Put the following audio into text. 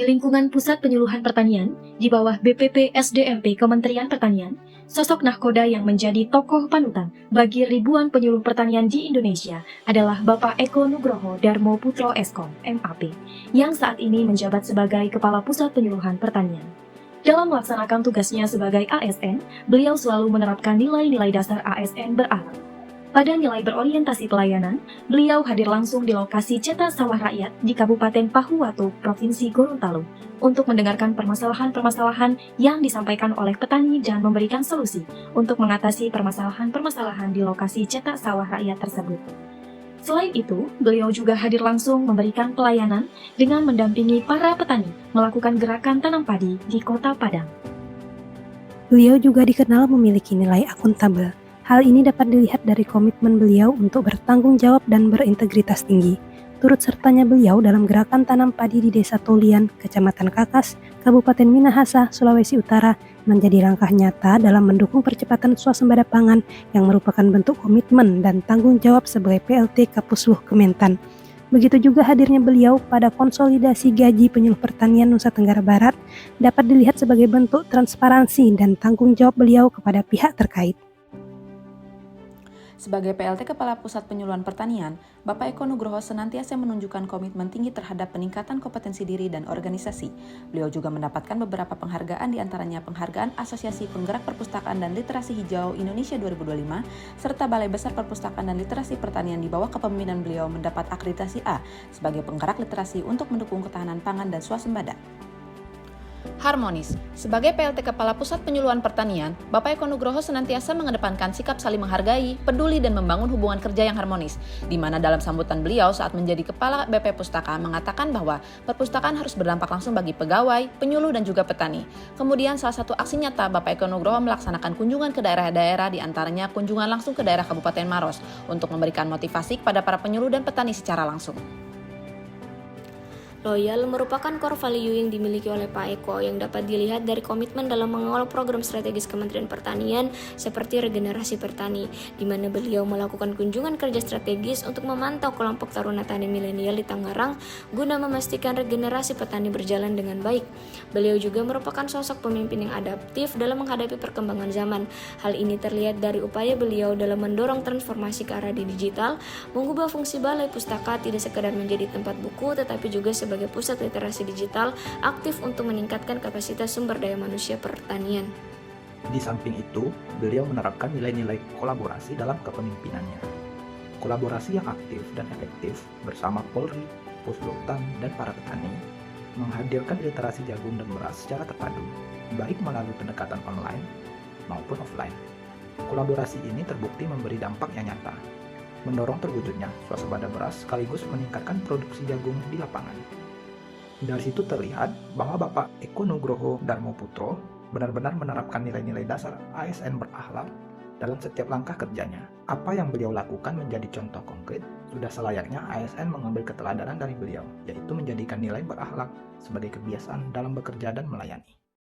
Di lingkungan Pusat Penyuluhan Pertanian, di bawah BPP SDMP Kementerian Pertanian, sosok nahkoda yang menjadi tokoh panutan bagi ribuan penyuluh pertanian di Indonesia adalah Bapak Eko Nugroho Darmo Putro Eskom, MAP, yang saat ini menjabat sebagai Kepala Pusat Penyuluhan Pertanian. Dalam melaksanakan tugasnya sebagai ASN, beliau selalu menerapkan nilai-nilai dasar ASN berakhlak. Pada nilai berorientasi pelayanan, beliau hadir langsung di lokasi cetak sawah rakyat di Kabupaten Pahuwato, Provinsi Gorontalo, untuk mendengarkan permasalahan-permasalahan yang disampaikan oleh petani dan memberikan solusi untuk mengatasi permasalahan-permasalahan di lokasi cetak sawah rakyat tersebut. Selain itu, beliau juga hadir langsung memberikan pelayanan dengan mendampingi para petani melakukan gerakan tanam padi di Kota Padang. Beliau juga dikenal memiliki nilai akuntabel. Hal ini dapat dilihat dari komitmen beliau untuk bertanggung jawab dan berintegritas tinggi. Turut sertanya beliau dalam gerakan tanam padi di Desa Tolian, Kecamatan Kakas, Kabupaten Minahasa, Sulawesi Utara, menjadi langkah nyata dalam mendukung percepatan swasembada pangan yang merupakan bentuk komitmen dan tanggung jawab sebagai PLT Kapusluh Kementan. Begitu juga hadirnya beliau pada konsolidasi gaji penyuluh pertanian Nusa Tenggara Barat dapat dilihat sebagai bentuk transparansi dan tanggung jawab beliau kepada pihak terkait. Sebagai PLT Kepala Pusat Penyuluhan Pertanian, Bapak Eko Nugroho senantiasa menunjukkan komitmen tinggi terhadap peningkatan kompetensi diri dan organisasi. Beliau juga mendapatkan beberapa penghargaan, diantaranya Penghargaan Asosiasi Penggerak Perpustakaan dan Literasi Hijau Indonesia 2025, serta Balai Besar Perpustakaan dan Literasi Pertanian di bawah kepemimpinan beliau mendapat akreditasi A sebagai penggerak literasi untuk mendukung ketahanan pangan dan swasembada. Harmonis. Sebagai PLT Kepala Pusat Penyuluhan Pertanian, Bapak Eko Nugroho senantiasa mengedepankan sikap saling menghargai, peduli, dan membangun hubungan kerja yang harmonis, di mana dalam sambutan beliau saat menjadi Kepala BP Pustaka mengatakan bahwa perpustakaan harus berdampak langsung bagi pegawai, penyuluh, dan juga petani. Kemudian salah satu aksi nyata Bapak Eko Nugroho melaksanakan kunjungan ke daerah-daerah, di antaranya kunjungan langsung ke daerah Kabupaten Maros, untuk memberikan motivasi kepada para penyuluh dan petani secara langsung. Loyal merupakan core value yang dimiliki oleh Pak Eko yang dapat dilihat dari komitmen dalam mengawal program strategis Kementerian Pertanian seperti regenerasi petani, di mana beliau melakukan kunjungan kerja strategis untuk memantau kelompok taruna tani milenial di Tangerang guna memastikan regenerasi petani berjalan dengan baik. Beliau juga merupakan sosok pemimpin yang adaptif dalam menghadapi perkembangan zaman. Hal ini terlihat dari upaya beliau dalam mendorong transformasi ke arah digital, mengubah fungsi balai pustaka tidak sekadar menjadi tempat buku tetapi juga sebagai pusat literasi digital aktif untuk meningkatkan kapasitas sumber daya manusia pertanian. Di samping itu, beliau menerapkan nilai-nilai kolaborasi dalam kepemimpinannya. Kolaborasi yang aktif dan efektif bersama Polri, Pusluktan, dan para petani menghadirkan literasi jagung dan beras secara terpadu, baik melalui pendekatan online maupun offline. Kolaborasi ini terbukti memberi dampak yang nyata, mendorong terwujudnya swasembada beras sekaligus meningkatkan produksi jagung di lapangan. Dari situ terlihat bahwa Bapak Eko Nugroho Darmo Putro benar-benar menerapkan nilai-nilai dasar ASN berakhlak dalam setiap langkah kerjanya. Apa yang beliau lakukan menjadi contoh konkret, sudah selayaknya ASN mengambil keteladanan dari beliau, yaitu menjadikan nilai berakhlak sebagai kebiasaan dalam bekerja dan melayani.